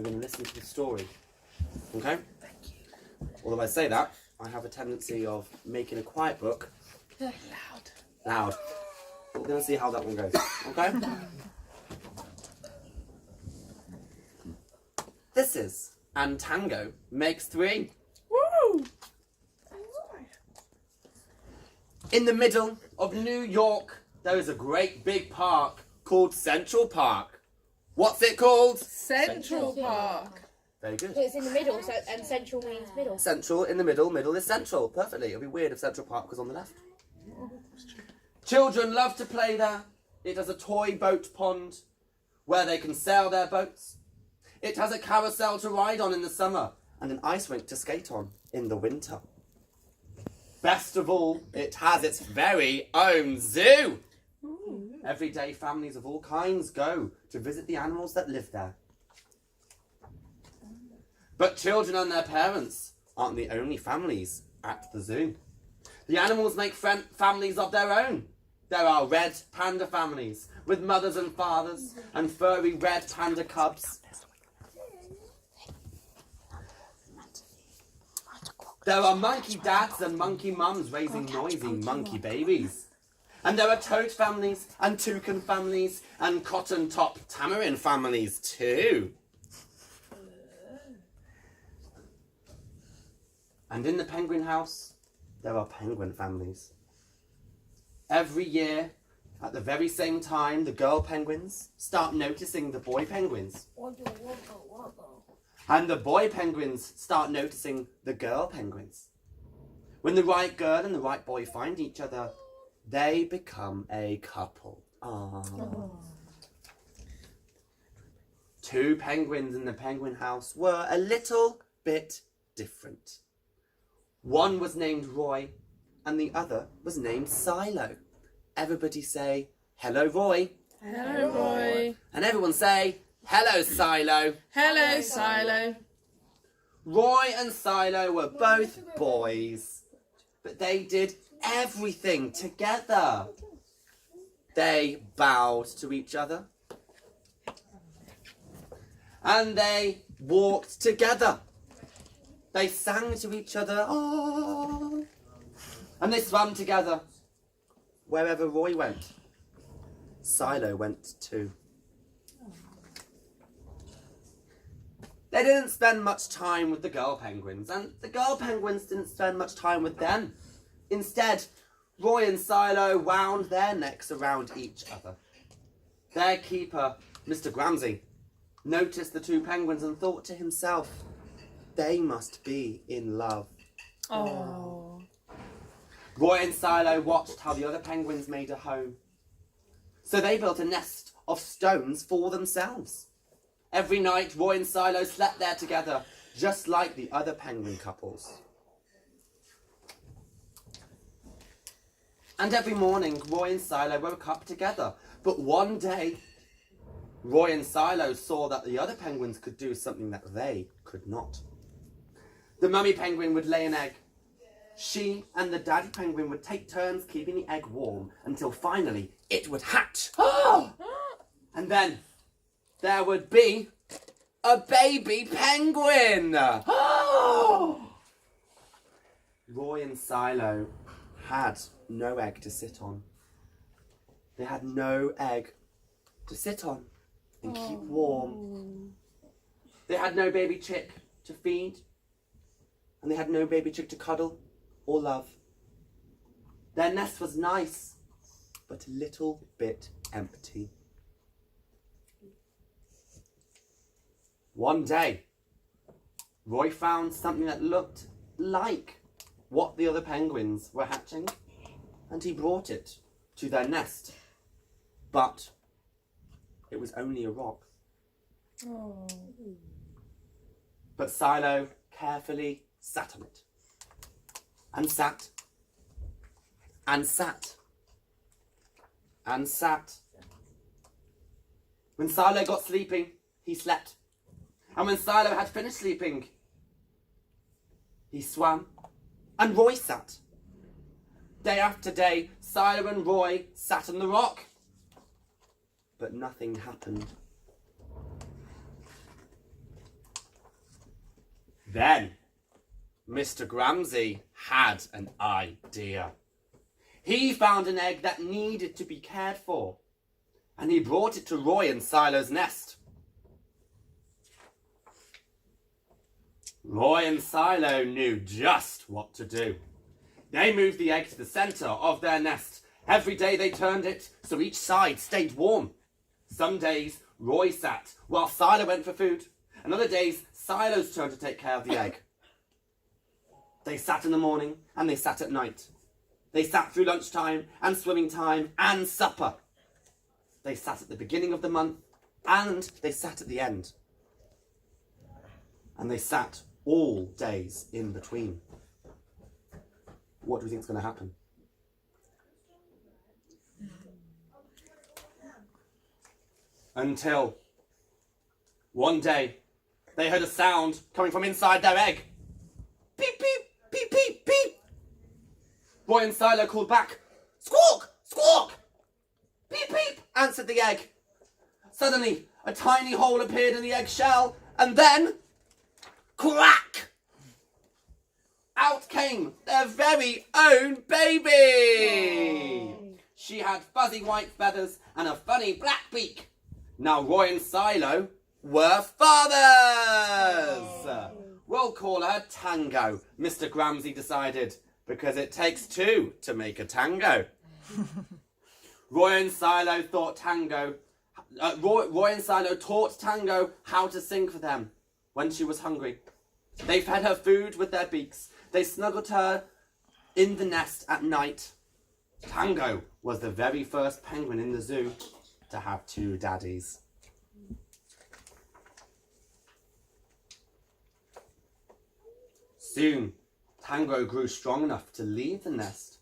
we're going to listen to the story. Okay? Although I say that, I have a tendency of making a quiet book loud. We're going to see how that one goes. Okay? This is And Tango Makes Three. Woo! In the middle of New York, there is a great big park called Central Park. What's it called? Central Park. Very good. So it's in the middle, so and central means middle. Central in the middle, middle is central. Perfectly. It would be weird if Central Park was on the left. Children love to play there. It has a toy boat pond where they can sail their boats. It has a carousel to ride on in the summer and an ice rink to skate on in the winter. Best of all, it has its very own zoo. Ooh. Every day, families of all kinds go to visit the animals that live there. But children and their parents aren't the only families at the zoo. The animals make families of their own. There are red panda families with mothers and fathers and furry red panda cubs. There are monkey dads and monkey mums raising noisy monkey babies. And there are toad families and toucan families and cotton top tamarin families too. And in the penguin house, there are penguin families. Every year, at the very same time, the girl penguins start noticing the boy penguins. And the boy penguins start noticing the girl penguins. When the right girl and the right boy find each other, they become a couple. Aww. Two penguins in the penguin house were a little bit different. One was named Roy and the other was named Silo. Everybody say, "Hello, Roy." Hello, Roy. And everyone say, "Hello, Silo." Hello, Silo. Roy and Silo were both boys, but they did everything together. They bowed to each other. And they walked together. They sang to each other. Oh. And they swam together. Wherever Roy went, Silo went too. They didn't spend much time with the girl penguins, and the girl penguins didn't spend much time with them. Instead, Roy and Silo wound their necks around each other. Their keeper, Mr. Gramsy, noticed the two penguins and thought to himself, they must be in love. Oh. Roy and Silo watched how the other penguins made a home. So they built a nest of stones for themselves. Every night, Roy and Silo slept there together, just like the other penguin couples. And every morning, Roy and Silo woke up together. But one day, Roy and Silo saw that the other penguins could do something that they could not. The mummy penguin would lay an egg. She and the daddy penguin would take turns keeping the egg warm until finally it would hatch. And then there would be a baby penguin. Roy and Silo had no egg to sit on. They had no egg to sit on and keep warm. They had no baby chick to feed. And they had no baby chick to cuddle or love. Their nest was nice, but a little bit empty. One day, Roy found something that looked like what the other penguins were hatching, and he brought it to their nest. But it was only a rock. Oh. But Silo carefully sat on it. And sat. And sat. And sat. When Silo got sleeping, he slept. And when Silo had finished sleeping, he swam. And Roy sat. Day after day, Silo and Roy sat on the rock. But nothing happened. Then, Mr. Gramsy had an idea. He found an egg that needed to be cared for, and he brought it to Roy and Silo's nest. Roy and Silo knew just what to do. They moved the egg to the centre of their nest. Every day they turned it so each side stayed warm. Some days Roy sat while Silo went for food, and other days Silo's turn to take care of the egg. They sat in the morning and they sat at night. They sat through lunchtime and swimming time and supper. They sat at the beginning of the month and they sat at the end. And they sat all days in between. What do you think is going to happen? Until one day they heard a sound coming from inside their egg. Beep, beep, beep, beep, beep. Roy and Silo called back. Squawk, squawk. Beep, beep, answered the egg. Suddenly, a tiny hole appeared in the eggshell, and then, crack! Out came their very own baby! She had fuzzy white feathers and a funny black beak. Now Roy and Silo were fathers! We'll call her Tango, Mr. Gramsy decided, because it takes two to make a tango. Roy and Silo taught Tango how to sing for them when she was hungry. They fed her food with their beaks. They snuggled her in the nest at night. Tango was the very first penguin in the zoo to have two daddies. Soon, Tango grew strong enough to leave the nest.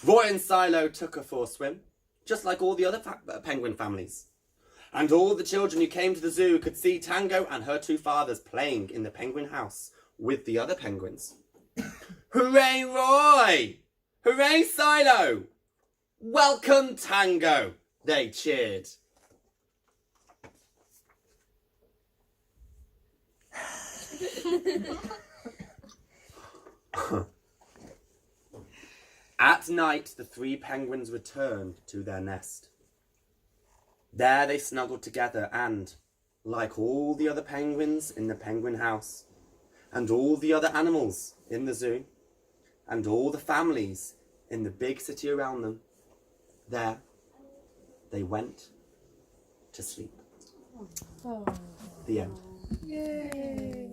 Roy and Silo took her for a swim, just like all the other penguin families. And all the children who came to the zoo could see Tango and her two fathers playing in the penguin house with the other penguins. Hooray, Roy! Hooray, Silo! Welcome, Tango! They cheered. At night, the three penguins returned to their nest. There they snuggled together and, like all the other penguins in the penguin house, and all the other animals in the zoo, and all the families in the big city around them, there they went to sleep. Oh. The end. Yay.